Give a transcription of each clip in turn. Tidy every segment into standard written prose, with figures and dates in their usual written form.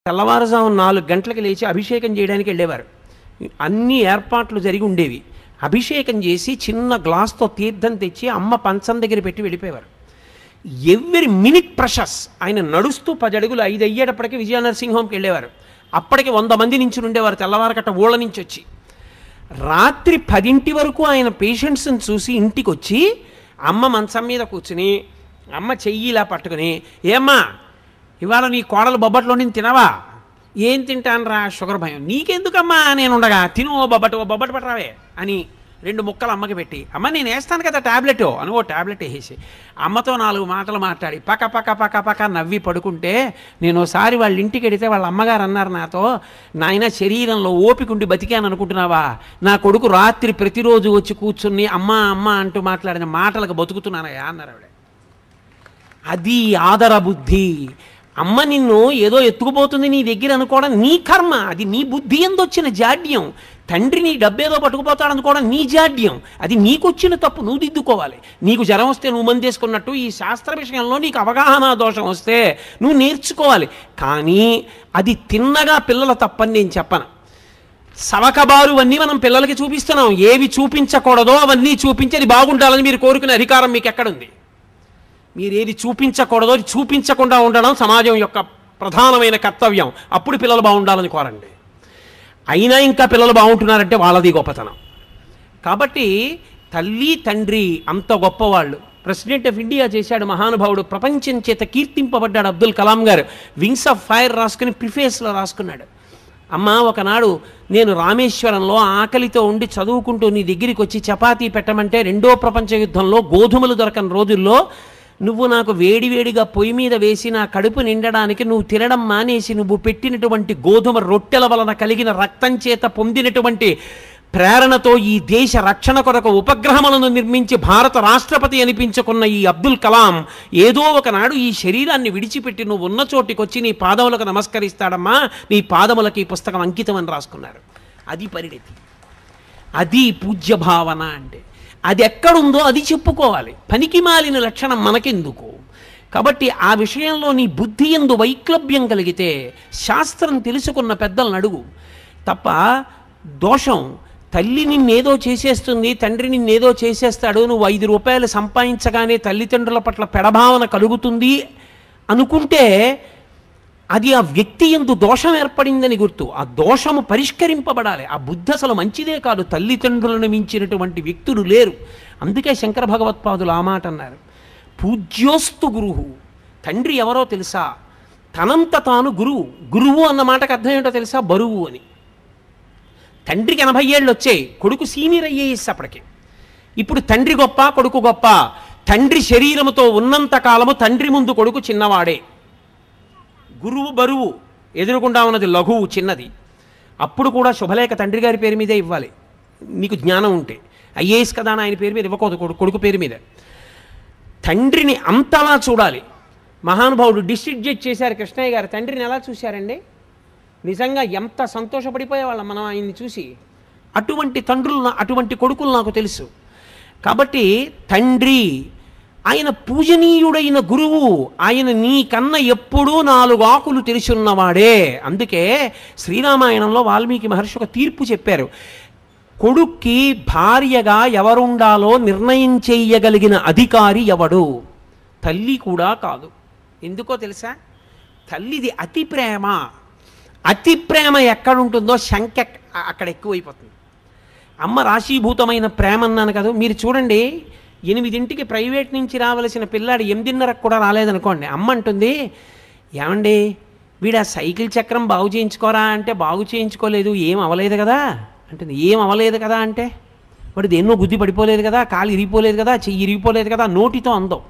తెల్లవారుజాము 4 గంటలకు లేచి అభిషేకం చేయడానికి వెళ్ళేవారు. అన్ని ఏర్పాట్లు జరిగి ఉండేవి. అభిషేకం చేసి చిన్న గ్లాస్తో తీర్థం తెచ్చి అమ్మ పంచం దగ్గర పెట్టి వెళ్ళిపోయేవారు. Every minute ప్రషస్. ఆయన నడుస్తూ 10 అడుగులు 5 అయ్యేటప్పటికి విజయనరసింహంకి వెళ్ళేవారు. అప్పటికి 100 మంది నుంచి ఉండేవారు తెల్లవారకట్ట ఊళ్ళ నుంచి వచ్చి. రాత్రి 10 వరకు ఆయన పేషెంట్స్ని చూసి ఇంటికి వచ్చి అమ్మ మంచం మీద కూర్చుని అమ్మ చెయ్యి ఇలా పట్టుకుని, ఏమ్మా ఇవాళ నీ కోడలు బొబ్బట్లో నేను తినవా? ఏం తింటాను రా, షుగర్ భయం. నీకెందుకమ్మా నేను ఉండగా, తిను ఓ బొబ్బట్ పట్టరావే అని 2 ముక్కలు అమ్మకి పెట్టి, అమ్మ నేను వేస్తాను కదా ట్యాబ్లెట్ అని ఓ ట్యాబ్లెట్ వేసేసి అమ్మతో 4 మాటలు మాట్లాడి పక్క పక్క పక్క పక్క నవ్వి పడుకుంటే, నేను ఒకసారి వాళ్ళ ఇంటికి వెడితే వాళ్ళ అమ్మగారు అన్నారు నాతో, నాయన శరీరంలో ఓపికండి బతికాను అనుకుంటున్నావా? నా కొడుకు రాత్రి ప్రతిరోజు వచ్చి కూర్చుని అమ్మ అమ్మ అంటూ మాట్లాడిన మాటలకు బతుకుతున్నానయ్యా అన్నారు ఆవిడ. అది ఆదర బుద్ధి. అమ్మ నిన్ను ఏదో ఎత్తుకుపోతుంది నీ దగ్గర అనుకోవడం నీ కర్మ, అది నీ బుద్ధి ఎందొచ్చిన జాడ్యం. తండ్రి నీ డబ్బేదో పట్టుకుపోతాడు అనుకోవడం నీ జాడ్యం, అది నీకొచ్చిన తప్పు, నువ్వు దిద్దుకోవాలి. నీకు జ్వరం వస్తే నువ్వు మందేసుకున్నట్టు ఈ శాస్త్ర విషయంలో నీకు అవగాహన దోషం వస్తే నువ్వు నేర్చుకోవాలి. కానీ అది తిన్నగా పిల్లల తప్పని నేను చెప్పను. సవకబారు అన్నీ మనం పిల్లలకి చూపిస్తున్నాం. ఏవి చూపించకూడదో అవన్నీ చూపించి అది బాగుండాలని మీరు కోరుకునే అధికారం మీకు ఎక్కడుంది? మీరు ఏది చూపించకూడదో అది చూపించకుండా ఉండడం సమాజం యొక్క ప్రధానమైన కర్తవ్యం. అప్పుడు పిల్లలు బాగుండాలని కోరండి. అయినా ఇంకా పిల్లలు బాగుంటున్నారంటే వాళ్ళది గొప్పతనం. కాబట్టి తల్లి తండ్రి అంత గొప్పవాళ్ళు. ప్రెసిడెంట్ ఆఫ్ ఇండియా చేశాడు మహానుభావుడు, ప్రపంచం చేత కీర్తింపబడ్డాడు వింగ్స్ కలాం గారు. వింగ్స్ ఆఫ్ ఫైర్ రాసుకుని ప్రిఫేస్లో రాసుకున్నాడు. అమ్మ ఒకనాడు నేను రామేశ్వరంలో ఆకలితో ఉండి చదువుకుంటూ నీ దగ్గరికి వచ్చి చపాతీ పెట్టమంటే 2వ ప్రపంచ యుద్ధంలో గోధుమలు దొరకని రోజుల్లో నువ్వు నాకు వేడివేడిగా పొయ్యి మీద వేసి నా కడుపు నిండడానికి నువ్వు తినడం మానేసి నువ్వు పెట్టినటువంటి గోధుమ రొట్టెల వలన కలిగిన రక్తం చేత పొందినటువంటి ప్రేరణతో ఈ దేశ రక్షణ కొరకు ఉపగ్రహములను నిర్మించి భారత రాష్ట్రపతి అనిపించుకున్న ఈ అబ్దుల్ కలాం ఏదో ఒకనాడు ఈ శరీరాన్ని విడిచిపెట్టి నువ్వు ఉన్న చోటికొచ్చి నీ పాదములకు నమస్కరిస్తాడమ్మా, నీ పాదములకు ఈ పుస్తకం అంకితం అని రాసుకున్నారు. అది పరిణితి, అది పూజ్య భావన. అంటే అది ఎక్కడుందో అది చెప్పుకోవాలి. పనికి మాలిన లక్షణం మనకెందుకు? కాబట్టి ఆ విషయంలో నీ బుద్ధి యందు వైక్లభ్యం కలిగితే శాస్త్రం తెలుసుకున్న పెద్దలను అడుగు తప్ప. దోషం తల్లి నిన్నేదో చేసేస్తుంది, తండ్రి నిన్నేదో చేసేస్తాడు, నువ్వు 5 రూపాయలు సంపాదించగానే తల్లిదండ్రుల పట్ల పెడభావన కలుగుతుంది అనుకుంటే అది ఆ వ్యక్తి యందు దోషం ఏర్పడిందని గుర్తు. ఆ దోషము పరిష్కరింపబడాలి. ఆ బుద్ధి అసలు మంచిదే కాదు. తల్లిదండ్రులను మించినటువంటి వ్యక్తులు లేరు. అందుకే శంకర భగవత్పాదులు ఆ మాట అన్నారు, పూజ్యోస్తు గురువు. తండ్రి ఎవరో తెలుసా? తనంత తాను గురువు. గురువు అన్న మాటకు అర్థం ఏంటో తెలుసా? బరువు అని. తండ్రికి 80 ఏళ్ళు వచ్చాయి, కొడుకు సీనియర్ అయ్యేసి అప్పటికి. ఇప్పుడు తండ్రి గొప్ప కొడుకు గొప్ప? తండ్రి శరీరముతో ఉన్నంత కాలము తండ్రి ముందు కొడుకు చిన్నవాడే. గురువు బరువు, ఎదురుకుండా ఉన్నది లఘువు చిన్నది. అప్పుడు కూడా శుభలేఖ తండ్రి గారి పేరు మీదే ఇవ్వాలి నీకు జ్ఞానం ఉంటే. ఐఏఎస్ కదా అని ఆయన పేరు మీద ఇవ్వకూడదు, కొడుకు పేరు మీద. తండ్రిని అంతలా చూడాలి. మహానుభావుడు డిస్ట్రిక్ట్ జడ్జ్ చేశారు కృష్ణయ్య గారు. తండ్రిని ఎలా చూశారండి? నిజంగా ఎంత సంతోషపడిపోయేవాళ్ళం మనం ఆయన్ని చూసి. అటువంటి తండ్రులు అటువంటి కొడుకులు నాకు తెలుసు. కాబట్టి తండ్రి ఆయన పూజనీయుడైన గురువు. ఆయన నీకన్నా ఎప్పుడూ 4 ఆకులు తెలిసున్నవాడే. అందుకే శ్రీరామాయణంలో వాల్మీకి మహర్షి ఒక తీర్పు చెప్పారు. కొడుక్కి భార్యగా ఎవరుండాలో నిర్ణయం చేయగలిగిన అధికారి ఎవడు? తల్లి కూడా కాదు. ఎందుకో తెలుసా? తల్లిది అతి ప్రేమ. అతి ప్రేమ ఎక్కడుంటుందో శంక అక్కడ ఎక్కువైపోతుంది. అమ్మ రాశీభూతమైన ప్రేమ అన్నాను కదా. మీరు చూడండి, 8ంటికి ప్రైవేట్ నుంచి రావలసిన పిల్లాడు 8:30కు కూడా రాలేదనుకోండి, అమ్మ అంటుంది, ఏమండి వీడు ఆ సైకిల్ చక్రం బాగు చేయించుకోరా అంటే, బాగు చేయించుకోలేదు, ఏం అవ్వలేదు కదా అంటుంది. ఏం అవ్వలేదు కదా అంటే, వాడు దేన్నో గుద్ది పడిపోలేదు కదా, కాలు ఇరిగిపోలేదు కదా, చెయ్యి ఇరిగిపోలేదు కదా, నోటితో అందం.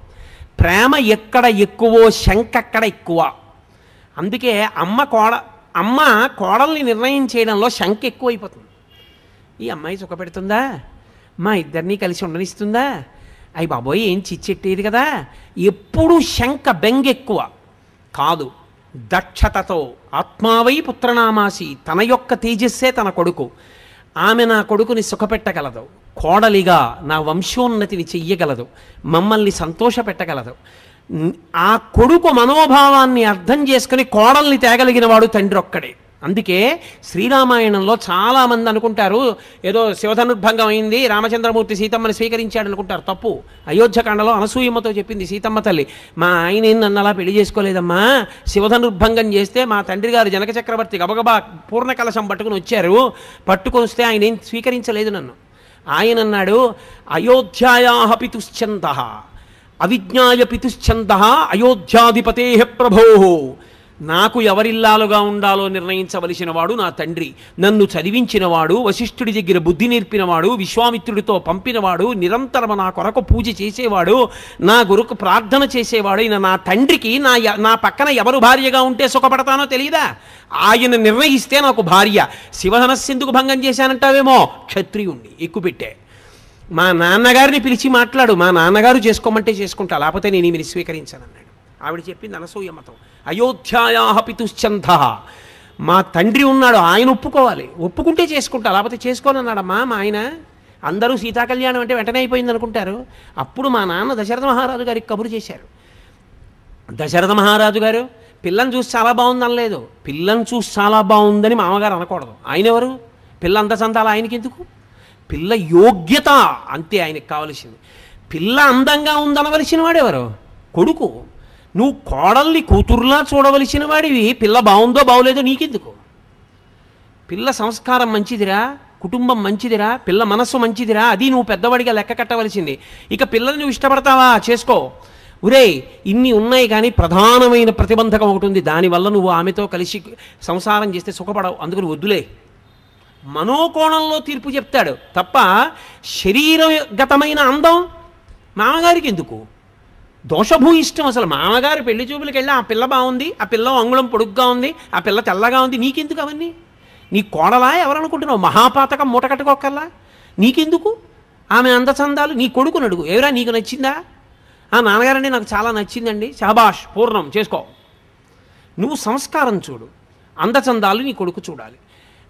ప్రేమ ఎక్కడ ఎక్కువో శంక అక్కడ ఎక్కువ. అందుకే అమ్మ కోడల్ని నిర్ణయం చేయడంలో శంక ఎక్కువైపోతుంది. ఈ అమ్మాయి సుఖపెడుతుందా, మా ఇద్దరినీ కలిసి ఉండనిస్తుందా, అయ్యి బాబోయ్ ఏం చిచ్చెట్టేది కదా, ఎప్పుడూ శంక బెంగెక్కువ కాదు. దక్షతతో ఆత్మావై పుత్రనామాసి, తన యొక్క తేజస్సే తన కొడుకు. ఆమె నా కొడుకుని సుఖపెట్టగలదు, కోడలిగా నా వంశోన్నతిని చెయ్యగలదు, మమ్మల్ని సంతోషపెట్టగలదు. ఆ కొడుకు మనోభావాన్ని అర్థం చేసుకుని కోడల్ని తేగలిగిన వాడు తండ్రి ఒక్కడే. అందుకే శ్రీరామాయణంలో చాలామంది అనుకుంటారు ఏదో శివధనుర్భంగం అయింది, రామచంద్రమూర్తి సీతమ్మని స్వీకరించాడు అనుకుంటారు. తప్పు. అయోధ్యకాండలో అనసూయమ్మతో చెప్పింది సీతమ్మ తల్లి, మా ఆయన నన్ను అలా పెళ్లి చేసుకోలేదమ్మా, శివధనుర్భంగం చేస్తే మా తండ్రి గారు జనక చక్రవర్తి గబగబా పూర్ణ కలశం పట్టుకుని వచ్చారు, పట్టుకొని వస్తే ఆయన ఏం స్వీకరించలేదు నన్ను. ఆయన అన్నాడు, అయోధ్యాయాః పితుశ్చందః అవిజ్ఞాయ పితుశ్చందః అయోధ్యాధిపతే ప్రభో. నాకు ఎవరిల్లాలుగా ఉండాలో నిర్ణయించవలసిన వాడు నా తండ్రి, నన్ను చదివించినవాడు, వశిష్ఠుడి దగ్గర బుద్ధి నేర్పినవాడు, విశ్వామిత్రుడితో పంపినవాడు, నిరంతరం నా కొరకు పూజ చేసేవాడు, నా గురుకు ప్రార్థన చేసేవాడు అయిన నా తండ్రికి నా పక్కన ఎవరు భార్యగా ఉంటే సుఖపడతానో తెలియదా? ఆయన నిర్ణయిస్తే నాకు భార్య. శివధనస్సెందుకు భంగం చేశానంటావేమో, క్షత్రియుణ్ణి ఎక్కుపెట్టే. మా నాన్నగారిని పిలిచి మాట్లాడు, మా నాన్నగారు చేసుకోమంటే చేసుకుంటా, లేకపోతే నేను ఈమెని స్వీకరించానన్నాడు. ఆవిడ చెప్పింది అనసూయమ్మతో, అయోధ్యాయాః పితుశ్చందః, మా తండ్రి ఉన్నాడు, ఆయన ఒప్పుకోవాలి, ఒప్పుకుంటే చేసుకుంటా, లేకపోతే చేసుకోనన్నాడమ్మా మా ఆయన. అందరూ సీతాకళ్యాణం అంటే వెంటనే అయిపోయింది అనుకుంటారు. అప్పుడు మా నాన్న దశరథ మహారాజు గారికి కబురు చేశారు. దశరథ మహారాజు గారు పిల్లని చూసి చాలా బాగుంది అనలేదు, పిల్లని చూసి చాలా బాగుందని మామగారు అనకూడదు. ఆయన ఎవరు? పిల్ల అంత చందాలి ఆయనకి ఎందుకు? పిల్ల యోగ్యత అంతే ఆయనకి కావలసింది. పిల్ల అందంగా ఉందనవలసిన వాడెవరు? కొడుకు. నువ్వు కోడల్ని కూతురులా చూడవలసిన వాడివి, పిల్ల బాగుందో బాగోలేదో నీకెందుకు? పిల్ల సంస్కారం మంచిదిరా, కుటుంబం మంచిదిరా, పిల్ల మనస్సు మంచిదిరా, అది నువ్వు పెద్దవాడిగా లెక్క కట్టవలసింది. ఇక పిల్లల్ని నువ్వు ఇష్టపడతావా, చేసుకో. ఒరే ఇన్ని ఉన్నాయి కానీ ప్రధానమైన ప్రతిబంధకం ఒకటి ఉంది, దానివల్ల నువ్వు ఆమెతో కలిసి సంసారం చేస్తే సుఖపడవు, అందుకని వద్దులే. మనోకోణంలో తీర్పు చెప్తాడు తప్ప శరీరగతమైన అందం మామగారికి ఎందుకు? దోషభూయిష్టం. అసలు మామగారు పెళ్లి చూపులకు వెళ్ళి ఆ పిల్ల బాగుంది, ఆ పిల్ల అంగుళం పొడుగ్గా ఉంది, ఆ పిల్ల తెల్లగా ఉంది, నీకెందుకు అవన్నీ? నీ కోడలా ఎవరనుకుంటున్నావు? మహాపాతకం మూట కట్టుకోకల్లా నీకెందుకు ఆమె అందచందాలు? నీ కొడుకుని అడుగు, ఎవరా నీకు నచ్చిందా? ఆ నాన్నగారండి నాకు చాలా నచ్చిందండి, శాబాష్ పూర్ణం చేసుకో. నువ్వు సంస్కారం చూడు, అందచందాలు నీ కొడుకు చూడాలి.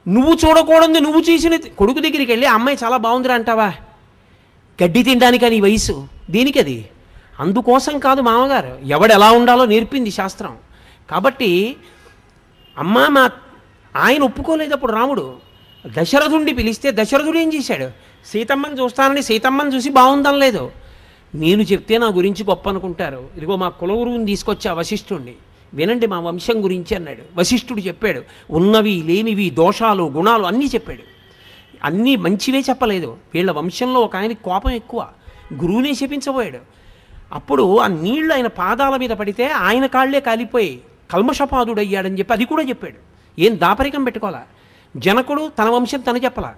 నువ్వు చూడకూడదు, నువ్వు చేసిన కొడుకు దగ్గరికి వెళ్ళి అమ్మాయి చాలా బాగుందిరా అంటావా? గడ్డి తినడానికా నీ వయసు? దేనికి అది? అందుకోసం కాదు మామగారు, ఎవడు ఎలా ఉండాలో నేర్పింది శాస్త్రం. కాబట్టి మా ఆయన ఒప్పుకోలేదు. అప్పుడు రాముడు దశరథుడిని పిలిస్తే దశరథుడు ఏం చేశాడు? సీతమ్మని చూస్తానని సీతమ్మని చూసి బాగుందని లేదు, నేను చెప్తే నా గురించి గొప్ప అనుకుంటారు, ఇదిగో మా కులగురువుని తీసుకొచ్చా వశిష్ఠుడిని, వినండి మా వంశం గురించి అన్నాడు. వశిష్ఠుడు చెప్పాడు, ఉన్నవి లేనివి దోషాలు గుణాలు అన్నీ చెప్పాడు. అన్నీ మంచివే చెప్పలేదు. వీళ్ళ వంశంలో ఒక ఆయనకి కోపం ఎక్కువ, గురువునే శపించబోయాడు. అప్పుడు ఆ నీళ్లు ఆయన పాదాల మీద పడితే ఆయన కాళ్లే కాలిపోయి కల్మషపాదుడయ్యాడని చెప్పి అది కూడా చెప్పాడు. ఏం దాపరికం పెట్టుకోవాలా? జనకుడు తన వంశం తను చెప్పలా,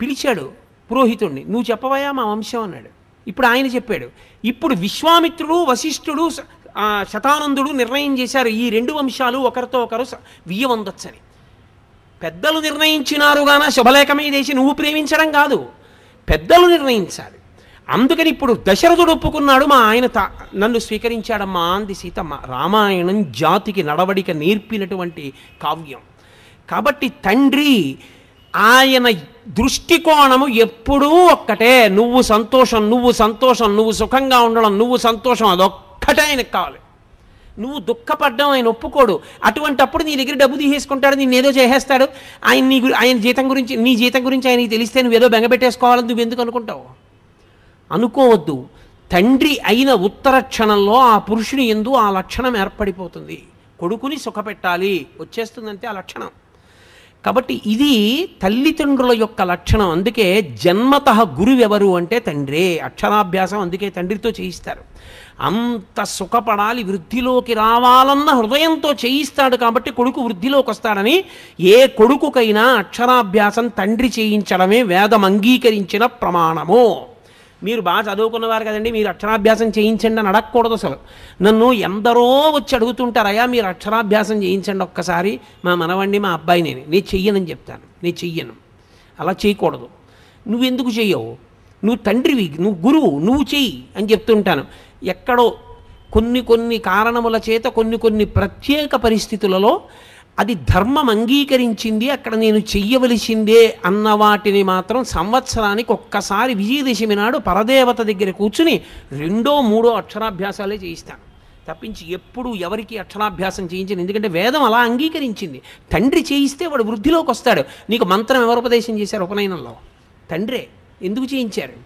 పిలిచాడు పురోహితుడిని, నువ్వు చెప్పవయా మా వంశం అన్నాడు. ఇప్పుడు ఆయన చెప్పాడు. ఇప్పుడు విశ్వామిత్రుడు వశిష్ఠుడు శతానందుడు నిర్ణయం చేశారు, ఈ రెండు వంశాలు ఒకరితో ఒకరు వియ్యవందొచ్చని. పెద్దలు నిర్ణయించినారు గాన శుభలేఖమే దేశి నువ్వు ప్రేమించడం కాదు, పెద్దలు నిర్ణయించాలి. అందుకని ఇప్పుడు దశరథుడు ఒప్పుకున్నాడు, మా ఆయన నన్ను స్వీకరించాడమ్మా అంది సీతమ్మ. రామాయణం జాతికి నడవడిక నేర్పినటువంటి కావ్యం. కాబట్టి తండ్రి ఆయన దృష్టికోణము ఎప్పుడూ ఒక్కటే, నువ్వు సంతోషం, నువ్వు సంతోషం, నువ్వు సుఖంగా ఉండడం, నువ్వు సంతోషం, అదొక్కటే ఆయనకు కావాలి. నువ్వు దుఃఖపడ్డం ఆయన ఒప్పుకోడు. అటువంటప్పుడు నీ దగ్గర డబ్బు తీసేసుకుంటాడు, నిన్నేదో చేసేస్తాడు. ఆయన జీతం గురించి నీ జీతం గురించి ఆయనకి తెలిస్తే నువ్వేదో బెంగపెట్టేసుకోవాలని నువ్వెందుకు అనుకుంటావు? అనుకోవద్దు. తండ్రి అయిన ఉత్తర క్షణంలో ఆ పురుషుని యందు ఆ లక్షణం ఏర్పడిపోతుంది. కొడుకుని సుఖపెట్టాలి వచ్చేస్తుందంటే ఆ లక్షణం. కాబట్టి ఇది తల్లిదండ్రుల యొక్క లక్షణం. అందుకే జన్మతః గురువెవరు అంటే తండ్రే. అక్షరాభ్యాసం అందుకే తండ్రితో చేయిస్తారు. అంత సుఖపడాలి, వృద్ధిలోకి రావాలన్న హృదయంతో చేయిస్తాడు. కాబట్టి కొడుకు వృద్ధిలోకి వస్తాడని ఏ కొడుకుకైనా అక్షరాభ్యాసం తండ్రి చేయించడమే వేదం అంగీకరించిన ప్రమాణము. మీరు బాగా చదువుకున్నవారు కదండి, మీరు అక్షరాభ్యాసం చేయించండి అని అడగకూడదు. అసలు నన్ను ఎందరో వచ్చి అడుగుతుంటారయ్యా మీరు అక్షరాభ్యాసం చేయించండి ఒక్కసారి, మా మనవండి మా అబ్బాయి నేను చెయ్యనని చెప్తాను. నేను చెయ్యను, అలా చేయకూడదు. నువ్వెందుకు చెయ్యవు? నువ్వు తండ్రివి, నువ్వు గురువు, నువ్వు చెయ్యి అని చెప్తుంటాను. ఎక్కడో కొన్ని కారణముల చేత కొన్ని ప్రత్యేక పరిస్థితులలో అది ధర్మం అంగీకరించింది, అక్కడ నేను చెయ్యవలసిందే అన్న వాటిని మాత్రం సంవత్సరానికి ఒక్కసారి విజయదశమి నాడు పరదేవత దగ్గర కూర్చుని 2, 3 అక్షరాభ్యాసాలే చేయిస్తాను తప్పించి ఎప్పుడు ఎవరికి అక్షరాభ్యాసం చేయించను. ఎందుకంటే వేదం అలా అంగీకరించింది. తండ్రి చేయిస్తే వాడు వృద్ధిలోకి వస్తాడు. నీకు మంత్రం ఎవరు ఉపదేశం చేశారు ఉపనయనంలో? తండ్రే. ఎందుకు చేయించారు?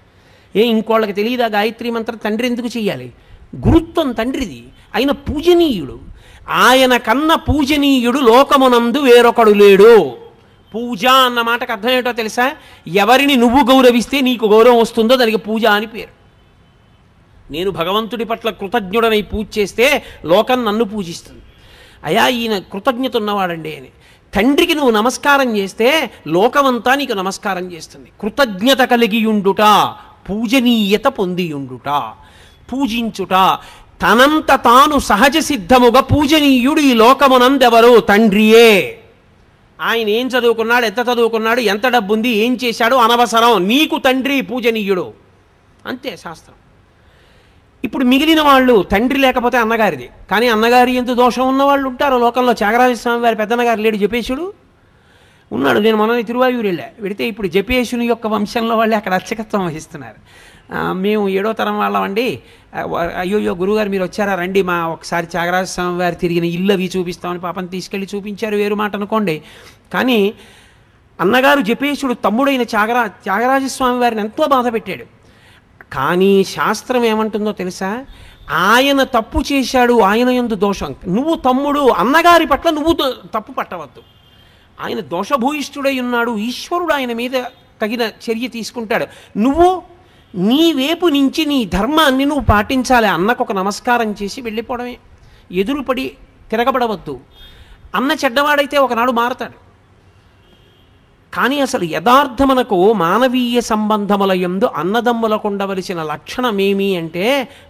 ఇంకోళ్ళకి తెలియదా గాయత్రి మంత్రం? తండ్రి ఎందుకు చేయాలి? గురుత్వం తండ్రిది. ఆయన పూజనీయుడు. ఆయన కన్న పూజనీయుడు లోకమునందు వేరొకడు లేడు. పూజ అన్న మాటకు అర్థం ఏంటో తెలుసా? ఎవరిని నువ్వు గౌరవిస్తే నీకు గౌరవం వస్తుందో దానికి పూజ అని పేరు. నేను భగవంతుడి పట్ల కృతజ్ఞుడనై పూజ చేస్తే లోకం నన్ను పూజిస్తుంది. అయా ఈయన కృతజ్ఞత ఉన్నవాడండి అని. తండ్రికి నువ్వు నమస్కారం చేస్తే లోకమంతా నీకు నమస్కారం చేస్తుంది. కృతజ్ఞత కలిగియుండుట, పూజనీయత పొందియుండుట, పూజించుట. తనంత తాను సహజ సిద్ధముగా పూజనీయుడు ఈ లోకమునందెవరు? తండ్రియే. ఆయన ఏం చదువుకున్నాడు, ఎంత చదువుకున్నాడు, ఎంత డబ్బు ఉంది, ఏం చేశాడు అనవసరం. నీకు తండ్రి పూజనీయుడు, అంతే శాస్త్రం. ఇప్పుడు మిగిలిన వాళ్ళు తండ్రి లేకపోతే అన్నగారిది. కానీ అన్నగారి ఎంత దోషం ఉన్నవాళ్ళు ఉంటారు లోకంలో. త్యాగరాజస్వామి వారి పెద్దన్నగారు లేడు, జపేశుడు ఉన్నాడు. నేను మొన్న తిరువాయూరు వెడితే ఇప్పుడు జపేశుని యొక్క వంశంలో వాళ్ళే అక్కడ అర్చకత్వం వహిస్తున్నారు. మేము 7వ తరం వాళ్ళమండి. అయ్యోయ్యో గురుగారు మీరు వచ్చారా, రండి మా ఒకసారి త్యాగరాజస్వామి వారు తిరిగిన ఇల్లు అవి చూపిస్తామని పాపం తీసుకెళ్ళి చూపించారు. వేరు మాట అనుకోండి. కానీ అన్నగారు జపేశుడు తమ్ముడైన త్యాగరాజస్వామి వారిని ఎంతో బాధ పెట్టాడు. కానీ శాస్త్రం ఏమంటుందో తెలుసా? ఆయన తప్పు చేశాడు, ఆయన యందు దోషం. నువ్వు తమ్ముడు, అన్నగారి పట్ల నువ్వు తప్పు పట్టవద్దు. ఆయన దోషభూయిష్ఠుడై ఉన్నాడు, ఈశ్వరుడు ఆయన మీద తగిన చర్య తీసుకుంటాడు. నువ్వు నీ వైపు నుంచి నీ ధర్మాన్ని నువ్వు పాటించాలి. అన్నకు ఒక నమస్కారం చేసి వెళ్ళిపోవడమే. ఎదురుపడి తిరగబడవద్దు. అన్న చెడ్డవాడైతే ఒకనాడు మారతాడు. కానీ అసలు యథార్థమునకు మానవీయ సంబంధముల యందు అన్నదమ్ములకు ఉండవలసిన లక్షణమేమి అంటే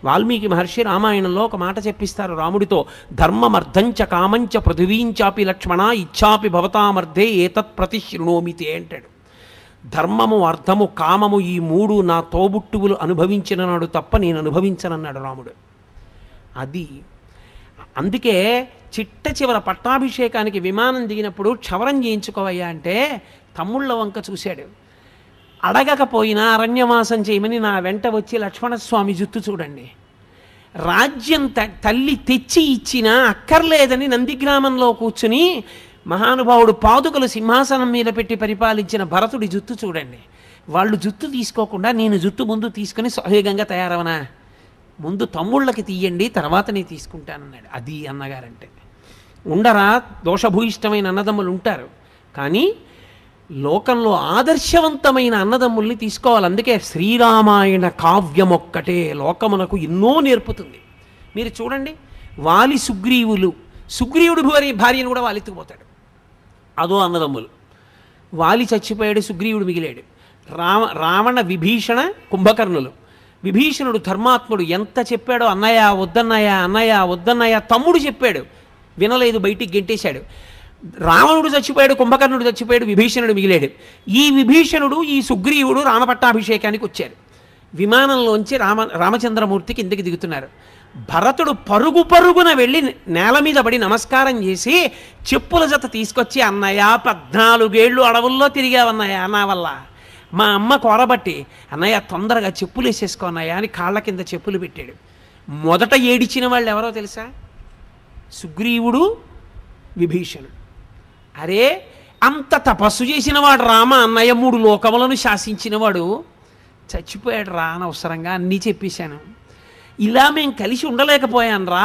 వాల్మీకి మహర్షి రామాయణంలో ఒక మాట చెప్పిస్తారు రాముడితో. ధర్మమర్థంచ కామంచ పృథివీంచాపి లక్ష్మణ ఇచ్చాపి భవతామర్థే ఏతత్ ప్రతిశృణోమితే అంటాడు. ధర్మము, అర్థము, కామము ఈ 3 నా తోబుట్టువులు అనుభవించిన నాడు తప్ప నేను అనుభవించనన్నాడు రాముడు. అది అందుకే చిట్ట చివర పట్టాభిషేకానికి విమానం దిగినప్పుడు క్షవరం చేయించుకోవయ్యా అంటే తమ్ముళ్ళ వంక చూశాడు. అడగకపోయినా అరణ్యవాసం చేయమని నా వెంట వచ్చి లక్ష్మణస్వామి జుత్తు చూడండి. రాజ్యం తల్లి తెచ్చి ఇచ్చినా అక్కర్లేదని నందిగ్రామంలో కూర్చుని మహానుభావుడు పాదుకలు సింహాసనం మీద పెట్టి పరిపాలించిన భరతుడి జుత్తు చూడండి. వాళ్ళు జుత్తు తీసుకోకుండా నేను జుత్తు ముందు తీసుకుని సహేగంగా తయారవనా? ముందు తమ్ముళ్ళకి తీయండి, తర్వాత నేను తీసుకుంటానన్నాడు. అది అన్నగారంటే. ఉండరా దోషభూయిష్టమైన అన్నదమ్ములు ఉంటారు, కానీ లోకంలో ఆదర్శవంతమైన అన్నదమ్ముల్ని తీసుకోవాలి. అందుకే శ్రీరామాయణ కావ్యం ఒక్కటే లోకమునకు ఎన్నో నేర్పుతుంది. మీరు చూడండి, వాలి సుగ్రీవులు, సుగ్రీవుడు భార్యను కూడా వాలెత్తుకుపోతాడు. అదో అన్నదమ్ములు. వాలి చచ్చిపోయాడు, సుగ్రీవుడు మిగిలాడు. రావణ విభీషణ కుంభకర్ణులు. విభీషణుడు ధర్మాత్ముడు, ఎంత చెప్పాడో అన్నయ్య వద్దన్నయ్య, అన్నయ్య వద్దన్నయ్య. తమ్ముడు చెప్పాడు, వినలేదు, బయటికి గెంటేశాడు. రావణుడు చచ్చిపోయాడు, కుంభకర్ణుడు చచ్చిపోయాడు, విభీషణుడు మిగిలాడు. ఈ విభీషణుడు ఈ సుగ్రీవుడు రామపట్టాభిషేకానికి వచ్చారు. విమానంలోంచి రామచంద్రమూర్తి కిందకి దిగుతున్నారు. భరతుడు పరుగున వెళ్ళి నేల మీద పడి నమస్కారం చేసి చెప్పుల జత తీసుకొచ్చి, అన్నయ్య 14 ఏళ్ళు అడవుల్లో తిరిగావన్నయ్య నా వల్ల, మా అమ్మ కోరబట్టి, అన్నయ్య తొందరగా చెప్పులు వేసేసుకో అన్నయ్య అని కాళ్ళ కింద చెప్పులు పెట్టాడు. మొదట ఏడిచిన వాళ్ళు ఎవరో తెలుసా? సుగ్రీవుడు, విభీషణుడు. అరే అంత తపస్సు చేసినవాడు రామ, అన్నయ్య 3 లోకములను శాసించినవాడు చచ్చిపోయాడు రా, అనవసరంగా అన్నీ చెప్పేశాను, ఇలా మేము కలిసి ఉండలేకపోయాను రా,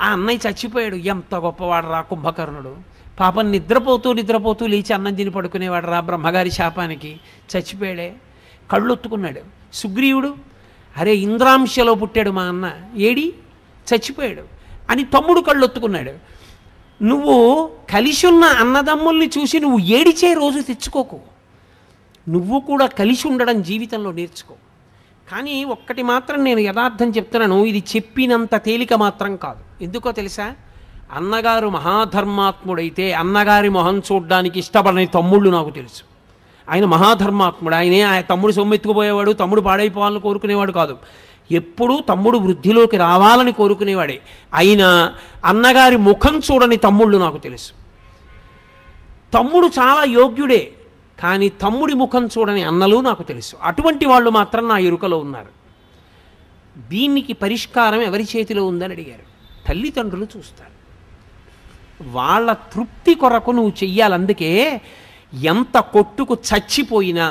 ఆ అన్నయ్య చచ్చిపోయాడు, ఎంత గొప్పవాడు రా కుంభకర్ణుడు, పాపం నిద్రపోతూ లేచి అన్నం తిని పడుకునేవాడు రా, బ్రహ్మగారి శాపానికి చచ్చిపోయాడే. కళ్ళొత్తుకున్నాడు. సుగ్రీవుడు, అరే ఇంద్రాంశలో పుట్టాడు మా అన్న, ఏడి చచ్చిపోయాడు అని తమ్ముడు కళ్ళొత్తుకున్నాడు. నువ్వు కలిసి ఉన్న అన్నదమ్ముల్ని చూసి నువ్వు ఏడిచే రోజు తెచ్చుకోకు. నువ్వు కూడా కలిసి ఉండడం జీవితంలో నేర్చుకో. కానీ ఒక్కటి మాత్రం నేను యథార్థం చెప్తున్నాను, ఇది చెప్పినంత తేలిక మాత్రం కాదు. ఎందుకో తెలుసా? అన్నగారు మహాధర్మాత్ముడైతే అన్నగారి మొహం చూడ్డానికి ఇష్టపడని తమ్ముళ్ళు నాకు తెలుసు. ఆయన మహాధర్మాత్ముడు. ఆయన తమ్ముడు సొమ్మెత్తుకుపోయేవాడు, తమ్ముడు పాడైపోవాలని కోరుకునేవాడు కాదు. ఎప్పుడూ తమ్ముడు వృద్ధిలోకి రావాలని కోరుకునేవాడే. అయినా అన్నగారి ముఖం చూడని తమ్ముళ్ళు నాకు తెలుసు. తమ్ముడు చాలా యోగ్యుడే, కానీ తమ్ముడి ముఖం చూడని అన్నలు నాకు తెలుసు. అటువంటి వాళ్ళు మాత్రం నా ఎరుకలో ఉన్నారు. దీనికి పరిష్కారం ఎవరి చేతిలో ఉందని అడిగారు. తల్లిదండ్రులు చూస్తారు. వాళ్ళ తృప్తి కొరకు నువ్వు చెయ్యాలి. అందుకే ఎంత కొట్టుకు చచ్చిపోయినా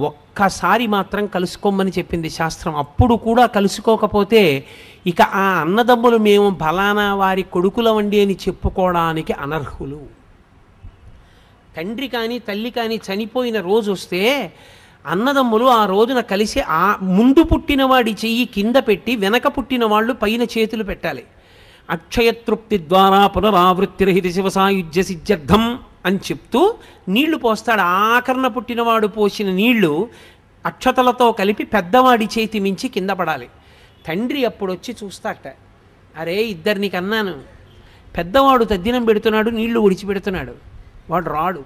ఒక్కసారి మాత్రం కలుసుకోమని చెప్పింది శాస్త్రం. అప్పుడు కూడా కలుసుకోకపోతే ఇక ఆ అన్నదమ్ములు మేము ఫలానా వారి కొడుకులవండి అని చెప్పుకోవడానికి అనర్హులు. తండ్రి కానీ తల్లి కానీ చనిపోయిన రోజు వస్తే అన్నదమ్ములు ఆ రోజున కలిసి ఆ ముందు పుట్టినవాడి చెయ్యి కింద పెట్టి వెనక పుట్టిన వాళ్ళు పైన చేతులు పెట్టాలి. అక్షయతృప్తి ద్వారా పునరావృత్తిరహిత శివసాయుజ్య సిద్ధ్యర్థం అని చెప్తూ నీళ్లు పోస్తాడు. ఆకరణ పుట్టినవాడు పోసిన నీళ్లు అక్షతలతో కలిపి పెద్దవాడి చేతి మించి కింద పడాలి. తండ్రి అప్పుడు వచ్చి చూస్తాట, అరే ఇద్దరిని కన్నాను, పెద్దవాడు తద్దినం పెడుతున్నాడు, నీళ్లు ఒడిచిపెడుతున్నాడు, వాడు రాడు,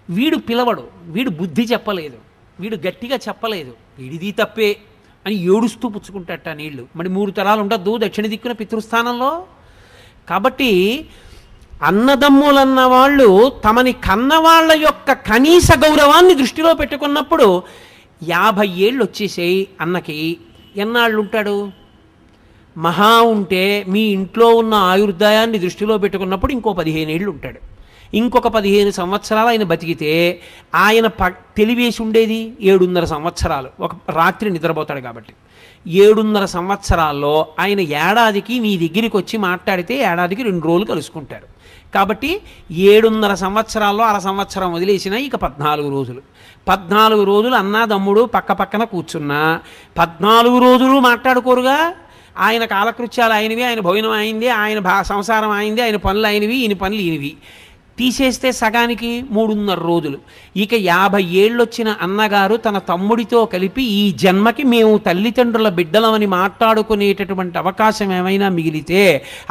వీడు పిలవడు, వీడు బుద్ధి చెప్పలేదు, వీడు గట్టిగా చెప్పలేదు, వీడిది తప్పే అని ఏడుస్తూ పుచ్చుకుంటాట నీళ్లు. మరి 3 తరాలు ఉండద్దు దక్షిణ దిక్కున పితృస్థానంలో. కాబట్టి అన్నదమ్ములన్న వాళ్ళు తమని కన్నవాళ్ల యొక్క కనీస గౌరవాన్ని దృష్టిలో పెట్టుకున్నప్పుడు 50 ఏళ్ళు వచ్చేసాయి అన్నకి, ఎన్నాళ్ళు ఉంటాడు? మహా ఉంటే మీ ఇంట్లో ఉన్న ఆయుర్దాయాన్ని దృష్టిలో పెట్టుకున్నప్పుడు ఇంకో 15 ఏళ్ళు ఉంటాడు. ఇంకొక 15 సంవత్సరాలు ఆయన బతికితే ఆయన తెలివేసి ఉండేది 7.5 సంవత్సరాలు. ఒక రాత్రి నిద్రపోతాడు కాబట్టి 7.5 సంవత్సరాల్లో ఆయన ఏడాదికి మీ దగ్గరికి వచ్చి మాట్లాడితే ఏడాదికి 2 రోజులు కలుసుకుంటారు. కాబట్టి 7.5 సంవత్సరాల్లో అర సంవత్సరం వదిలేసిన ఇక 14 రోజులు. 14 రోజులు అన్నాదమ్ముడు పక్క పక్కన కూర్చున్నా 14 రోజులు మాట్లాడుకోరుగా. ఆయన కాలకృత్యాలు ఆయనవి, ఆయన భోజనం అయింది, ఆయన సంసారం అయింది, ఆయన పనులు అయినవి, ఈయన పనులు ఈయనవి. తీసేస్తే సగానికి 3.5 రోజులు. ఇక 50 ఏళ్ళు వచ్చిన అన్నగారు తన తమ్ముడితో కలిపి ఈ జన్మకి మేము తల్లిదండ్రుల బిడ్డలమని మాట్లాడుకునేటటువంటి అవకాశం ఏమైనా మిగిలితే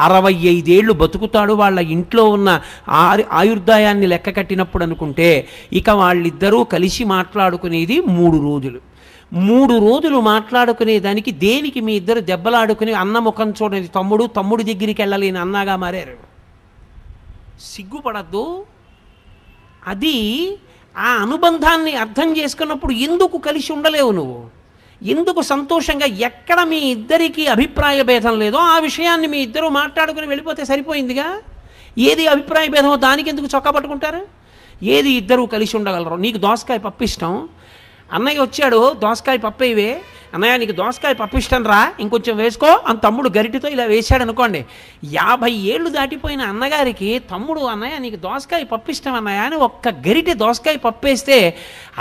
65 ఏళ్ళు బతుకుతాడు. వాళ్ళ ఇంట్లో ఉన్న ఆయుర్దాయాన్ని లెక్క కట్టినప్పుడు అనుకుంటే ఇక వాళ్ళిద్దరూ కలిసి మాట్లాడుకునేది 3 రోజులు. 3 రోజులు మాట్లాడుకునే దానికి దేనికి మీ ఇద్దరు దెబ్బలాడుకుని అన్న ముఖం చూడని తమ్ముడి దగ్గరికి వెళ్ళలేని అన్నగా మారారు. సిగ్గుపడద్దు. అది ఆ అనుబంధాన్ని అర్థం చేసుకున్నప్పుడు ఎందుకు కలిసి ఉండలేవు నువ్వు? ఎందుకు సంతోషంగా ఎక్కడ మీ ఇద్దరికి అభిప్రాయ భేదం లేదో ఆ విషయాన్ని మీ ఇద్దరు మాట్లాడుకుని వెళ్ళిపోతే సరిపోయిందిగా. ఏది అభిప్రాయ భేదమో దానికి ఎందుకు చొక్కా పట్టుకుంటారు? ఏది ఇద్దరు కలిసి ఉండగలరు. నీకు దోసకాయ పప్పు ఇష్టం, అన్నయ్య వచ్చాడు దోసకాయ పప్పు ఇవే, అన్నయ్య నీకు దోసకాయ పప్పు ఇష్టం రా, ఇంకొంచెం వేసుకో అని తమ్ముడు గరిటితో ఇలా వేశాడు అనుకోండి. 50 ఏళ్ళు దాటిపోయిన అన్నగారికి తమ్ముడు అన్నయ్య నీకు దోసకాయ పప్పు ఇష్టం అన్నయ్య అని ఒక్క గరిటె దోసకాయ పప్పు వేస్తే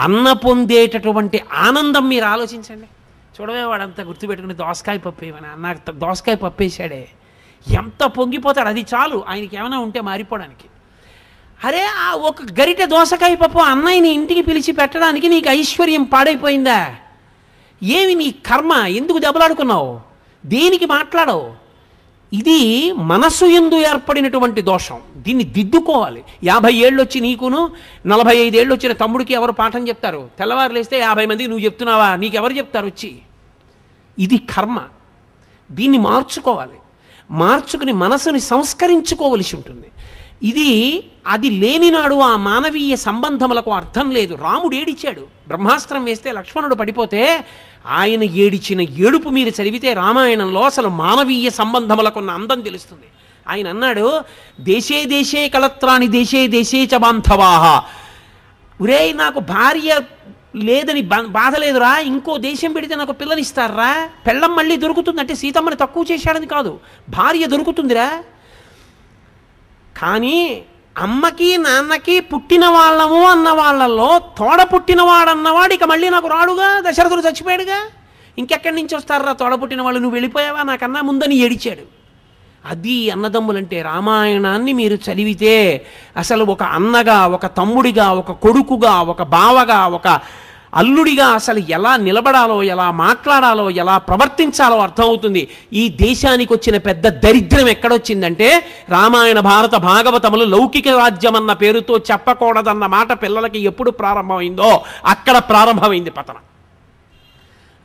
అన్న పొందేటటువంటి ఆనందం మీరు ఆలోచించండి. చూడవే వాడంతా గుర్తుపెట్టుకుని దోసకాయ పప్పు ఏమన్నా నాకు దోసకాయ పప్పు వేసాడే, ఎంత పొంగిపోతాడు. అది చాలు ఆయనకి ఏమైనా ఉంటే మారిపోవడానికి. అరే ఆ ఒక గరిటె దోసకాయ పప్పు అన్నయ్యని ఇంటికి పిలిచి పెట్టడానికి నీకు ఐశ్వర్యం పాడైపోయిందా? ఏమి నీ కర్మ? ఎందుకు దెబ్బలాడుకున్నావు? దేనికి మాట్లాడవు? ఇది మనసు యందు ఏర్పడినటువంటి దోషం. దీన్ని దిద్దుకోవాలి. 50 ఏళ్ళు వచ్చి నీకును 45 ఏళ్ళు వచ్చిన తమ్ముడికి ఎవరు పాఠం చెప్తారు? తెల్లవారు లేస్తే 50 మందికి నువ్వు చెప్తున్నావా? నీకెవరు చెప్తారు వచ్చి? ఇది కర్మ. దీన్ని మార్చుకోవాలి. మార్చుకుని మనసుని సంస్కరించుకోవలసి ఉంటుంది. అది లేనినాడు ఆ మానవీయ సంబంధములకు అర్థం లేదు. రాముడు ఏడిచాడు, బ్రహ్మాస్త్రం వేస్తే లక్ష్మణుడు పడిపోతే ఆయన ఏడిచిన ఏడుపు మీరు చదివితే రామాయణంలో అసలు మానవీయ సంబంధములకున్న అందం తెలుస్తుంది. ఆయన అన్నాడు, దేశే దేశే కళత్రాని దేశే దేశే చ బాంధవాహ. ఒరే నాకు భార్య లేదని బాధ లేదురా, ఇంకో దేశం పెడితే నాకు పిల్లనిస్తారా? పెళ్ళం మళ్ళీ దొరుకుతుంది అంటే సీతమ్మని తక్కువ చేశాడని కాదు, భార్య దొరుకుతుందిరా. కానీ అమ్మకి నాన్నకి పుట్టిన వాళ్ళము అన్న వాళ్ళల్లో తోడ పుట్టినవాడన్నవాడు ఇక మళ్ళీ నాకు రాడుగా, దశరథుడు చచ్చిపోయాడుగా, ఇంకెక్కడి నుంచి వస్తారా తోడ పుట్టిన వాళ్ళు? నువ్వు వెళ్ళిపోయావా నాకన్నా ముందని ఏడిచాడు. అది అన్నదమ్ములంటే. రామాయణాన్ని మీరు చదివితే అసలు ఒక అన్నగా, ఒక తమ్ముడిగా, ఒక కొడుకుగా, ఒక బావగా, ఒక అల్లుడిగా అసలు ఎలా నిలబడాలో, ఎలా మాట్లాడాలో, ఎలా ప్రవర్తించాలో అర్థమవుతుంది. ఈ దేశానికి వచ్చిన పెద్ద దరిద్రం ఎక్కడొచ్చిందంటే రామాయణ భారత భాగవతములు లౌకిక రాజ్యం అన్న పేరుతో చెప్పకూడదన్న మాట పిల్లలకి ఎప్పుడు ప్రారంభమైందో అక్కడ ప్రారంభమైంది పతనం.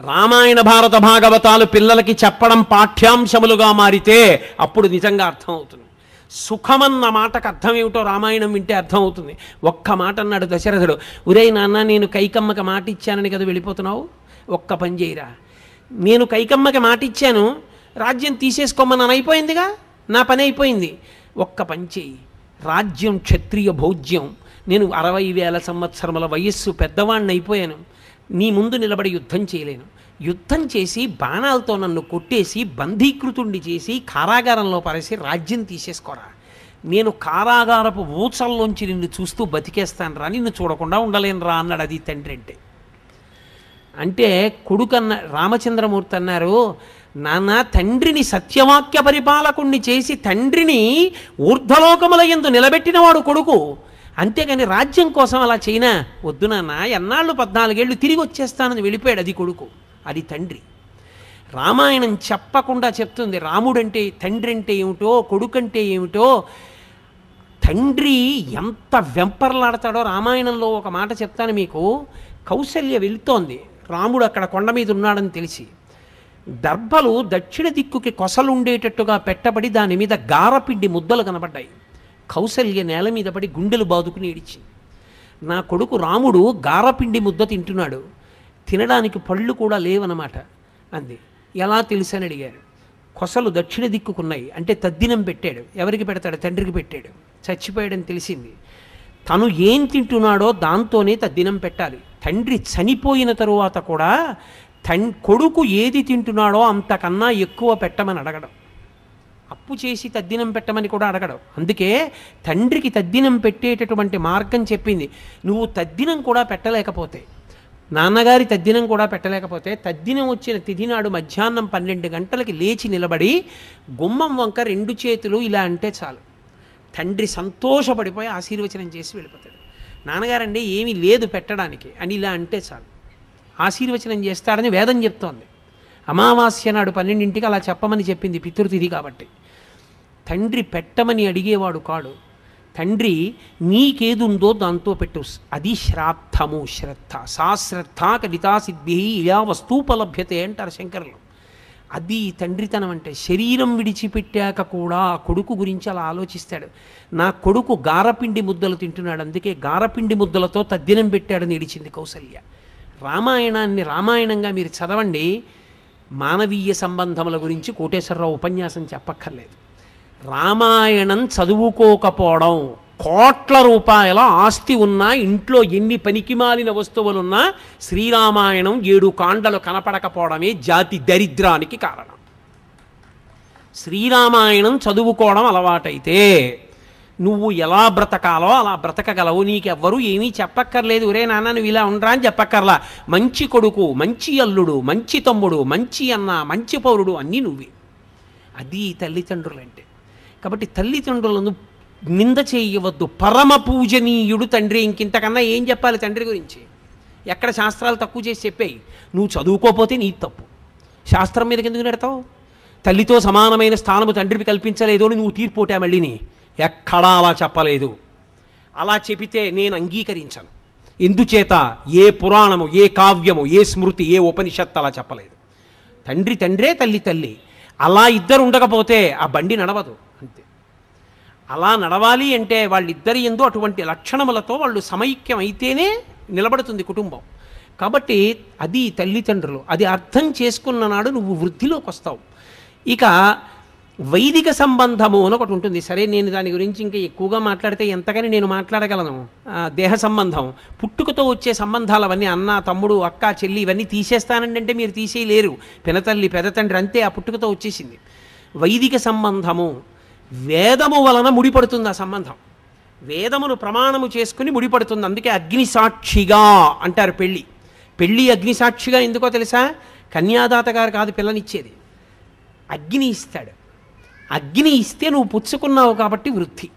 రామాయణ భారత భాగవతాలు పిల్లలకి చెప్పడం పాఠ్యాంశములుగా మారితే అప్పుడు నిజంగా అర్థమవుతుంది. సుఖమన్న మాటకు అర్థం ఏమిటో రామాయణం వింటే అర్థమవుతుంది. ఒక్క మాట అన్నాడు దశరథుడు, ఒరే నాన్న నేను కైకమ్మకి మాట ఇచ్చానని కదా వెళ్ళిపోతున్నావు, ఒక్క పని చేయరా, నేను కైకమ్మకి మాట ఇచ్చాను, రాజ్యం తీసేసుకోమని అయిపోయిందిగా, నా పని అయిపోయింది, ఒక్క పని చేయి, రాజ్యం క్షత్రియ భోజ్యం, నేను 60,000 సంవత్సరముల వయస్సు పెద్దవాణ్ణి అయిపోయాను, నీ ముందు నిలబడి యుద్ధం చేయలేను, యుద్ధం చేసి బాణాలతో నన్ను కొట్టేసి బంధీకృతుణ్ణి చేసి కారాగారంలో పరేసి రాజ్యం తీసేసుకోరా, నేను కారాగారపు ఊచల్లోంచి నిన్ను చూస్తూ బతికేస్తాను రా, నిన్ను చూడకుండా ఉండలేను రా అన్నాడు. అది తండ్రి అంటే కొడుకన్న రామచంద్రమూర్తి అన్నారు, నాన్న తండ్రిని సత్యవాక్య పరిపాలకుణ్ణి చేసి తండ్రిని ఊర్ధ్వలోకముల యందు నిలబెట్టినవాడు కొడుకు, అంతేగాని రాజ్యం కోసం అలా చేయనా, వద్దు నాన్న, ఎన్నాళ్ళు 14 ఏళ్ళు తిరిగి వచ్చేస్తానని వెళ్ళిపోయాడు. అది కొడుకు, అది తండ్రి. రామాయణం చెప్పకుండా చెప్తుంది రాముడంటే తండ్రి అంటే ఏమిటో, కొడుకంటే ఏమిటో. తండ్రి ఎంత వెంపర్లాడతాడో రామాయణంలో ఒక మాట చెప్తాను మీకు. కౌసల్య వెళుతోంది, రాముడు అక్కడ కొండ మీద ఉన్నాడని తెలిసి దర్భలు దక్షిణ దిక్కుకి కొసలుండేటట్టుగా పెట్టబడి దాని మీద గారపిండి ముద్దలు కనబడ్డాయి. కౌసల్య నేల మీద పడి గుండెలు బాదుకుని ఏడిచింది. నా కొడుకు రాముడు గారపిండి ముద్ద తింటున్నాడు, తినడానికి పళ్ళు కూడా లేవన్నమాట అంది. ఎలా తెలుసని అడిగారు. కొసలు దక్షిణ దిక్కుకున్నాయి అంటే తద్దినం పెట్టాడు. ఎవరికి పెడతాడు? తండ్రికి పెట్టాడు. చచ్చిపోయాడని తెలిసింది. తను ఏం తింటున్నాడో దాంతోనే తద్దినం పెట్టాలి. తండ్రి చనిపోయిన తరువాత కూడా కొడుకు ఏది తింటున్నాడో అంతకన్నా ఎక్కువ పెట్టమని అడగడం, అప్పు చేసి తద్దినం పెట్టమని కూడా అడగడం. అందుకే తండ్రికి తద్దినం పెట్టేటటువంటి మార్గం చెప్పింది. నువ్వు తద్దినం కూడా పెట్టలేకపోతే, నాన్నగారి తద్దినం కూడా పెట్టలేకపోతే, తద్దినం వచ్చిన తిథి నాడు మధ్యాహ్నం 12 గంటలకి లేచి నిలబడి గుమ్మం వంక 2 చేతులు ఇలా అంటే చాలు, తండ్రి సంతోషపడిపోయి ఆశీర్వచనం చేసి వెళ్ళిపోతాడు. నాన్నగారండి ఏమీ లేదు పెట్టడానికి అని ఇలా అంటే చాలు, ఆశీర్వచనం చేస్తాడని వేదం చెప్తోంది. అమావాస్య నాడు 12ంటికి అలా చెప్పమని చెప్పింది, పితృతిథి కాబట్టి. తండ్రి పెట్టమని అడిగేవాడు కాడు. తండ్రి నీకేదుందో దాంతో పెట్టు, అది శ్రాద్ధము. శ్రద్ధ సా శ్రద్ధ కడితా సిద్ధి ఇలా వస్తూపలభ్యతే అంటారు శంకరులు. అది తండ్రితనం అంటే. శరీరం విడిచిపెట్టాక కూడా కొడుకు గురించి అలా ఆలోచిస్తాడు. నా కొడుకు గారపిండి ముద్దలు తింటున్నాడు, అందుకే గారపిండి ముద్దలతో తద్దినం పెట్టాడని ఏడిచింది కౌసల్య. రామాయణాన్ని రామాయణంగా మీరు చదవండి. మానవీయ సంబంధముల గురించి కోటేశ్వరరావు ఉపన్యాసం చెప్పక్కర్లేదు. రామాయణం చదువుకోకపోవడం, కోట్ల రూపాయల ఆస్తి ఉన్నా, ఇంట్లో ఎన్ని పనికిమాలిన వస్తువులున్నా శ్రీరామాయణం 7 కాండలు కనపడకపోవడమే జాతి దరిద్రానికి కారణం. శ్రీరామాయణం చదువుకోవడం అలవాటైతే నువ్వు ఎలా బ్రతకాలో అలా బ్రతకగలవు. నీకెవ్వరూ ఏమీ చెప్పక్కర్లేదు. ఒరే నాన్న నువ్వు ఇలా ఉండరా అని చెప్పక్కర్లా. మంచి కొడుకు, మంచి అల్లుడు, మంచి తమ్ముడు, మంచి అన్న, మంచి పౌరుడు అన్నీ నువ్వే. అది తల్లిదండ్రులంటే. కాబట్టి తల్లిదండ్రులను నింద చేయవద్దు. పరమ పూజనీయుడు తండ్రి. ఇంకింతకన్నా ఏం చెప్పాలి తండ్రి గురించి? ఎక్కడ శాస్త్రాలు తక్కువ చేసి చెప్పాయి. నువ్వు చదువుకోపోతే నీ తప్పు. శాస్త్రం మీదకి ఎందుకు నెడతావు? తల్లితో సమానమైన స్థానము తండ్రికి కల్పించలేదు అని నువ్వు తీర్పోటా మళ్ళీని. ఎక్కడా అలా చెప్పలేదు. అలా చెబితే నేను అంగీకరించను. ఎందుచేత ఏ పురాణము, ఏ కావ్యము, ఏ స్మృతి, ఏ ఉపనిషత్తు అలా చెప్పలేదు. తండ్రి తండ్రే, తల్లి తల్లి. అలా ఇద్దరు ఉండకపోతే ఆ బండి నడవదు. అంతే. అలా నడవాలి అంటే వాళ్ళిద్దరి యందు అటువంటి లక్షణములతో వాళ్ళు సమైక్యం అయితేనే నిలబడుతుంది కుటుంబం. కాబట్టి అది తల్లిదండ్రులు. అది అర్థం చేసుకున్న నాడు నువ్వు వృద్ధిలోకి వస్తావు. ఇక వైదిక సంబంధము అని ఒకటి ఉంటుంది. సరే, నేను దాని గురించి ఇంకా ఎక్కువగా మాట్లాడితే ఎంతగాని నేను మాట్లాడగలను. దేహ సంబంధం, పుట్టుకతో వచ్చే సంబంధాలు అవన్నీ, అన్న తమ్ముడు అక్క చెల్లి ఇవన్నీ తీసేస్తానండి అంటే మీరు తీసేయలేరు. పినతల్లి పెదతండ్రి అంతే, ఆ పుట్టుకతో వచ్చేసింది. వైదిక సంబంధము వేదము వలన ముడిపడుతుంది. ఆ సంబంధం వేదమును ప్రమాణము చేసుకుని ముడిపడుతుంది. అందుకే అగ్నిసాక్షిగా అంటారు. పెళ్ళి అగ్నిసాక్షిగా ఎందుకో తెలుసా? కన్యాదాత గారు కాదు పిల్లనిచ్చేది, అగ్ని ఇస్తాడు. అగ్ని ఇస్తే నువ్వు పుచ్చుకున్నావు కాబట్టి వృద్ధి.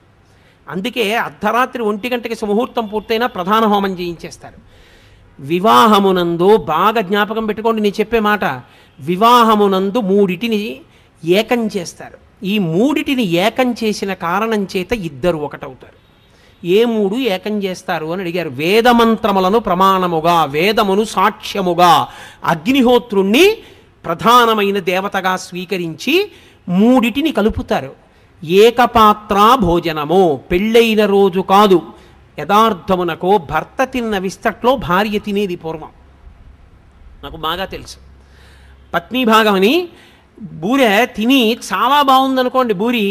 అందుకే అర్ధరాత్రి 1 గంటకి ముహూర్తం పూర్తయినా ప్రధాన హోమం చేయించేస్తారు. వివాహమునందు బాగా జ్ఞాపకం పెట్టుకోండి నేను చెప్పే మాట. వివాహమునందు 3 ఏకం చేస్తారు. ఈ 3 ఏకం చేసిన కారణం చేత ఇద్దరు ఒకటవుతారు. ఏ 3 ఏకం చేస్తారు అని అడిగారు. వేదమంత్రములను ప్రమాణముగా, వేదమును సాక్ష్యముగా, అగ్నిహోత్రుణ్ణి ప్రధానమైన దేవతగా స్వీకరించి 3 కలుపుతారు. ఏకపాత్రా భోజనము, పెళ్ళైన రోజు కాదు, యథార్థమునకు భర్త తిన్న విస్తట్లో భార్య తినేది పూర్వం. నాకు బాగా తెలుసు. పత్నీభాగం అని బూరె తిని చాలా బాగుందనుకోండి బూరి,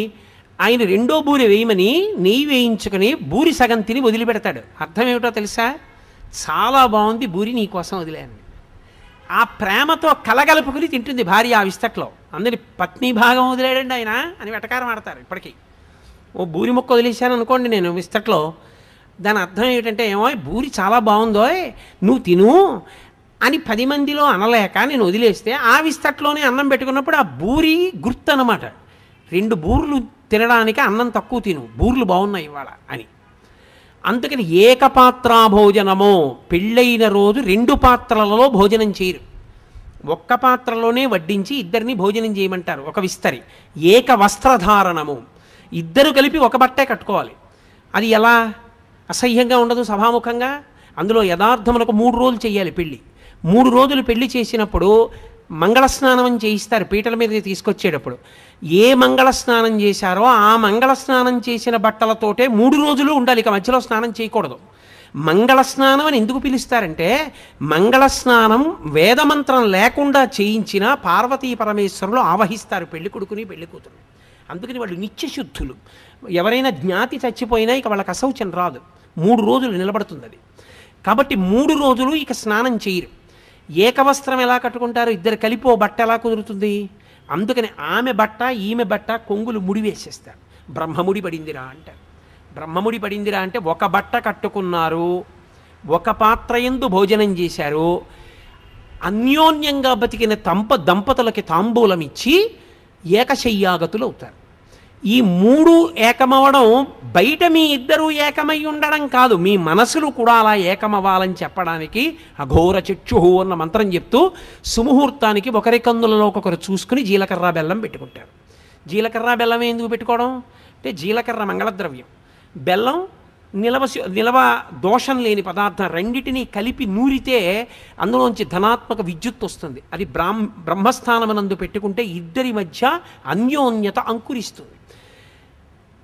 ఆయన రెండో బూరె వేయమని నెయ్యి వేయించుకొని బూరి సగం తిని వదిలిపెడతాడు. అర్థం ఏమిటో తెలుసా? చాలా బాగుంది బూరి, నీకోసం వదిలేను. ఆ ప్రేమతో కలగలుపుకుని తింటుంది భార్య ఆ విస్తట్లో. అందరి పత్ని భాగం వదిలేడండి ఆయన అని వెటకారం ఆడతారు ఇప్పటికీ. ఓ బూరి మొక్క వదిలేశాను అనుకోండి నేను విస్తట్లో, దాని అర్థం ఏమిటంటే, ఏమో బూరి చాలా బాగుందో నువ్వు తిను అని 10 మందిలో అనలేక నేను వదిలేస్తే ఆ విస్తట్లోనే అన్నం పెట్టుకున్నప్పుడు ఆ బూరి గుర్తు అన్నమాట. 2 బూర్లు తినడానికి అన్నం తక్కువ తిను, బూర్లు బాగున్నాయి ఇవాళ అని. అందుకని ఏకపాత్రా భోజనము, పెళ్ళైన రోజు 2 పాత్రలలో భోజనం చేయరు. ఒక్క పాత్రలోనే వడ్డించి ఇద్దరిని భోజనం చేయమంటారు. ఒక విస్తరి. ఏక వస్త్రధారణము, ఇద్దరు కలిపి ఒక బట్టే కట్టుకోవాలి. అది ఎలా? అసహ్యంగా ఉండదు సభాముఖంగా. అందులో యథార్థములకు 3 రోజులు చేయాలి పెళ్ళి. 3 రోజులు పెళ్లి చేసినప్పుడు మంగళస్నానం అని చేయిస్తారు పీటల మీద తీసుకొచ్చేటప్పుడు. ఏ మంగళస్నానం చేశారో ఆ మంగళస్నానం చేసిన బట్టలతోటే 3 రోజులు ఉండాలి, ఇక మధ్యలో స్నానం చేయకూడదు. మంగళస్నానం అని ఎందుకు పిలుస్తారంటే, మంగళస్నానం వేదమంత్రం లేకుండా చేయించిన పార్వతీ పరమేశ్వరులు ఆవహిస్తారు పెళ్లి కొడుకుని పెళ్లి కూతురు. అందుకని వాళ్ళు నిత్యశుద్ధులు. ఎవరైనా జ్ఞాతి చచ్చిపోయినా ఇక వాళ్ళకి అశౌచం రాదు. 3 రోజులు నిలబడుతుంది అది. కాబట్టి 3 రోజులు ఇక స్నానం చేయరు. ఏకవస్త్రం ఎలా కట్టుకుంటారు? ఇద్దరు కలిపి ఓ బట్ట ఎలా కుదురుతుంది? అందుకని ఆమె బట్ట ఈమె బట్ట కొంగులు ముడి వేసేస్తారు. బ్రహ్మముడి పడిందిరా అంటారు. బ్రహ్మముడి పడిందిరా అంటే ఒక బట్ట కట్టుకున్నారు, ఒక పాత్ర యందు భోజనం చేశారు, అన్యోన్యంగా బతికిన దంపతులకి తాంబూలం ఇచ్చి ఏకశయ్యాగతులు అవుతారు. ఈ 3 ఏకమవడం బయట మీ ఇద్దరూ ఏకమై ఉండడం కాదు, మీ మనసులు కూడా అలా ఏకమవ్వాలని చెప్పడానికి అఘోర చక్షుహు అన్న మంత్రం చెప్తూ సుముహూర్తానికి ఒకరి కందులలో ఒకరు చూసుకుని జీలకర్ర బెల్లం పెట్టుకుంటారు. జీలకర్ర బెల్లం ఎందుకు పెట్టుకోవడం అంటే, జీలకర్ర మంగళద్రవ్యం, బెల్లం నిలవ దోషం లేని పదార్థం. రెండిటినీ కలిపి నూరితే అందులోంచి ధనాత్మక విద్యుత్ వస్తుంది. అది బ్రహ్మస్థానమునందు పెట్టుకుంటే ఇద్దరి మధ్య అన్యోన్యత అంకురిస్తుంది.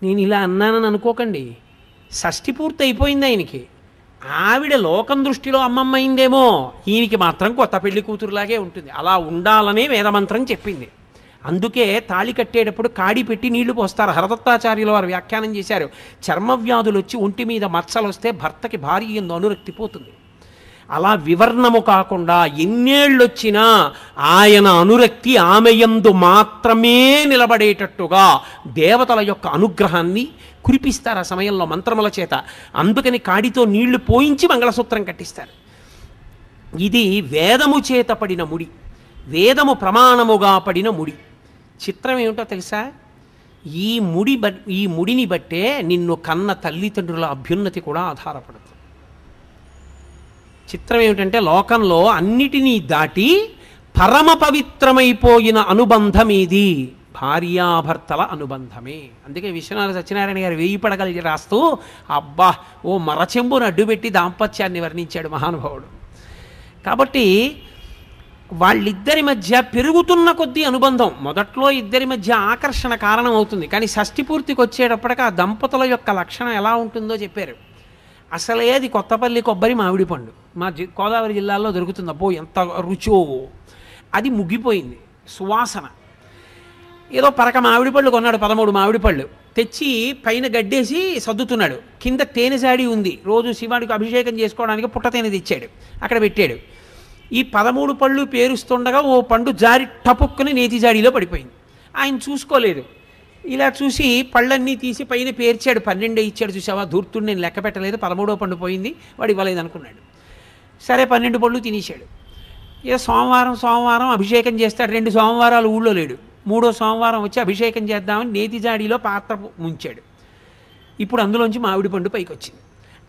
నేను ఇలా అన్నానని అనుకోకండి, షష్ఠి పూర్తి అయిపోయింది ఆయనకి. ఆవిడ లోకం దృష్టిలో అమ్మమ్మ అయిందేమో, ఈయనకి మాత్రం కొత్త పెళ్లి కూతురులాగే ఉంటుంది. అలా ఉండాలనే వేదమంత్రం చెప్పింది. అందుకే తాళి కట్టేటప్పుడు కాడి పెట్టి నీళ్లు పోస్తారు. హరదత్తాచార్యుల వారు వ్యాఖ్యానం చేశారు, చర్మవ్యాధులు వచ్చి ఒంటి మీద మచ్చలు వస్తే భర్తకి భార్య యందు అనురక్తి పోతుంది. అలా వివర్ణము కాకుండా ఎన్నేళ్ళొచ్చినా ఆయన అనురక్తి ఆమె యందు మాత్రమే నిలబడేటట్టుగా దేవతల యొక్క అనుగ్రహాన్ని కురిపిస్తారు ఆ సమయంలో మంత్రముల చేత. అందుకని కాడితో నీళ్లు పోయించి మంగళసూత్రం కట్టిస్తారు. ఇది వేదము చేత పడిన ముడి, వేదము ప్రమాణముగా పడిన ముడి. చిత్రం ఏమిటో తెలుసా? ఈ ముడిని బట్టే నిన్ను కన్న తల్లిదండ్రుల అభ్యున్నతి కూడా ఆధారపడుతుంది. చిత్రం ఏమిటంటే, లోకంలో అన్నిటినీ దాటి పరమ పవిత్రమైపోయిన అనుబంధం ఇది భార్యాభర్తల అనుబంధమే. అందుకే విశ్వనాథ సత్యనారాయణ గారు 1000 పడగలు రాస్తూ అబ్బా ఓ మరచెంబును అడ్డుపెట్టి దాంపత్యాన్ని వర్ణించాడు మహానుభావుడు. కాబట్టి వాళ్ళిద్దరి మధ్య పెరుగుతున్న కొద్దీ అనుబంధం, మొదట్లో ఇద్దరి మధ్య ఆకర్షణ కారణం అవుతుంది, కానీ షష్ఠి పూర్తికి వచ్చేటప్పటికి ఆ దంపతుల యొక్క లక్షణం ఎలా ఉంటుందో చెప్పారు. అసలే అది కొత్తపల్లి కొబ్బరి మామిడి పండు మా గోదావరి జిల్లాలో దొరుకుతుంది. అబ్బో ఎంత రుచో! అది ముగ్గిపోయింది సువాసన. ఏదో పరక మామిడి పళ్ళు కొన్నాడు, 13 మామిడి పళ్ళు తెచ్చి పైన గడ్డేసి సర్దుతున్నాడు. కింద తేనె జాడి ఉంది, రోజు శివాడికి అభిషేకం చేసుకోవడానికి పుట్ట తేనె తెచ్చాడు, అక్కడ పెట్టాడు. ఈ 13 పళ్ళు పేరుస్తుండగా ఓ పండు జారి టపుక్కుని నేతి జాడీలో పడిపోయింది. ఆయన చూసుకోలేదు, ఇలా చూసి పళ్ళన్నీ తీసి పైన పేర్చాడు. 12 ఇచ్చాడు. చూసావా ధూర్తుడు, నేను లెక్క పెట్టలేదు, 13వ పండు పోయింది, వాడు ఇవ్వలేదు అనుకున్నాడు. సరే 12 పళ్ళు తినేశాడు. ఇక సోమవారం అభిషేకం చేస్తాడు. 2 సోమవారాలు ఊళ్ళో లేడు. 3వ సోమవారం వచ్చి అభిషేకం చేద్దామని నేతి జాడీలో పాత్ర ముంచాడు. ఇప్పుడు అందులోంచి మామిడి పండు పైకి వచ్చింది.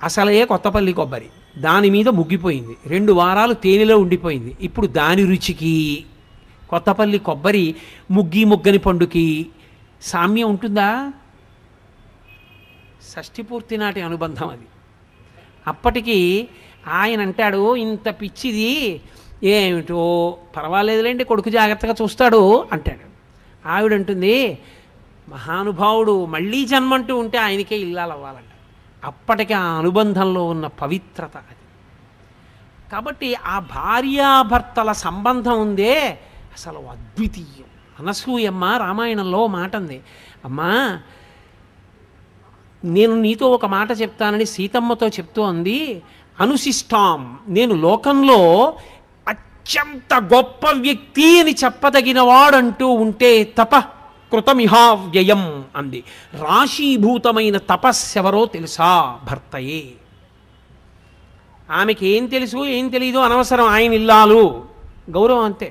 అసలే కొత్తపల్లి కొబ్బరి, దాని మీద ముగ్గిపోయింది. 2 వారాలు తేనెలో ఉండిపోయింది. ఇప్పుడు దాని రుచికి కొత్తపల్లి కొబ్బరి ముగ్గని పండుకి సామ్యం ఉంటుందా? షష్ఠి పూర్తి నాటి అనుబంధం అది. అప్పటికి ఆయన అంటాడు, ఇంత పిచ్చిది ఏమిటో పర్వాలేదులేండి, కొడుకు జాగ్రత్తగా చూస్తాడు అంటాడు. ఆవిడంటుంది, మహానుభావుడు మళ్ళీ జన్మంటూ ఉంటే ఆయనకే ఇల్లాలు అవ్వాలంట. అప్పటికి ఆ అనుబంధంలో ఉన్న పవిత్రత అది. కాబట్టి ఆ భార్యాభర్తల సంబంధం ఉందే అసలు అద్వితీయం. అనసూయమ్మ రామాయణంలో మాట ఉంది, అమ్మా నేను నీతో ఒక మాట చెప్తానని సీతమ్మతో చెప్తూ అంది, అనుశిష్టాం, నేను లోకంలో అత్యంత గొప్ప వ్యక్తి అని చెప్పదగిన వాడంటూ ఉంటే తప కృతమిహావ్యయం అంది. రాశీభూతమైన తపస్సెవరో తెలుసా? భర్తయే. ఆమెకి ఏం తెలుసు ఏం తెలీదు అనవసరం, ఆయన ఇల్లాలు గౌరవం అంతే.